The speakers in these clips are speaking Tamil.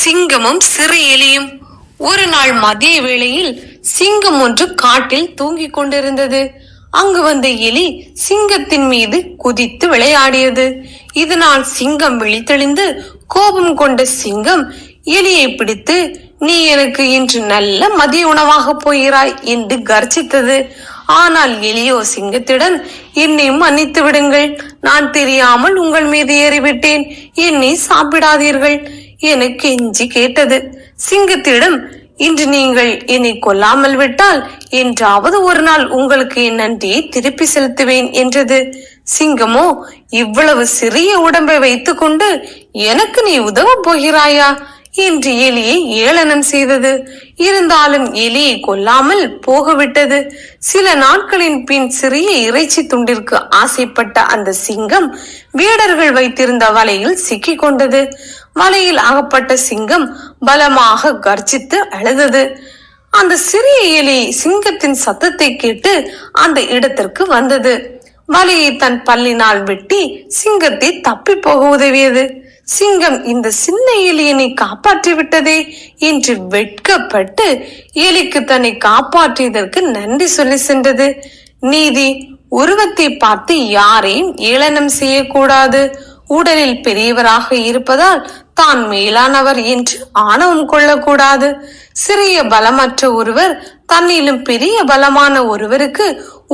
சிங்கமும் சிறு எலியும். ஒரு நாள் மதிய வேளையில் சிங்கம் ஒன்று காட்டில் தூங்கிக் கொண்டிருந்தது. அங்கு வந்த எலி சிங்கத்தின் மீது குதித்து விளையாடியது. இதனால் சிங்கம் விழித்தெழுந்து கோபம் கொண்ட சிங்கம் எலியை பிடித்து, நீ எனக்கு இன்று நல்ல மதிய உணவாக போகிறாய் என்று கர்ஜித்தது. ஆனால் எலியோ சிங்கத்திடம், என்னை மன்னித்து விடுங்கள், நான் தெரியாமல் உங்கள் மீது ஏறிவிட்டேன், என்னை சாப்பிடாதீர்கள் என கெஞ்சி கேட்டது. சிங்கத்திடம், இன்று நீங்கள் என்னை கொல்லாமல் விட்டால் என்றாவது ஒரு நாள் உங்களுக்கு என் நன்றியை திருப்பி செலுத்துவேன் என்றது. சிங்கமோ, இவ்வளவு சிறிய உடம்பை வைத்துக் கொண்டு எனக்கு நீ உதவ போகிறாயா என்று எலியை ஏளனம் செய்தது. இருந்தாலும் எலியை கொல்லாமல் போகவிட்டது. சில நாட்களின் பின் சிறிய இறைச்சி துண்டிற்கு ஆசைப்பட்ட அந்த சிங்கம் வீரர்கள் வைத்திருந்த வலையில் சிக்கிக் கொண்டது. வலையில் அகப்பட்ட சிங்கம் பலமாக கர்ஜித்து அழுதது. அந்த சிறிய எலி சிங்கத்தின் சத்தத்தை கேட்டு அந்த இடத்திற்கு வந்தது. வலையை தன் பல்லினால் வெட்டி சிங்கத்தை தப்பி போக உதவியது. சிங்கம், இந்த சின்ன எலியை காப்பாற்றி விட்டதே என்று வெட்கப்பட்டு எலிக்கு தன்னை காப்பாற்றியதற்கு நன்றி சொல்லி சென்றது. நீதி: உருவத்தை பார்த்து யாரையும் ஏளனம் செய்யக்கூடாது. உடலில் பெரியவராக இருப்பதால் தான் மேலானவர் என்று ஆணவம் கொள்ளக்கூடாது. சிறிய பலமற்ற ஒருவர் தன்னிலும் பெரிய பலமான ஒருவருக்கு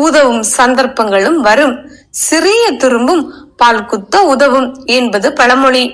உதவும் சந்தர்ப்பங்களும் வரும். சிறிய துரும்பும் பால் குத்த உதவும் என்பது பழமொழி.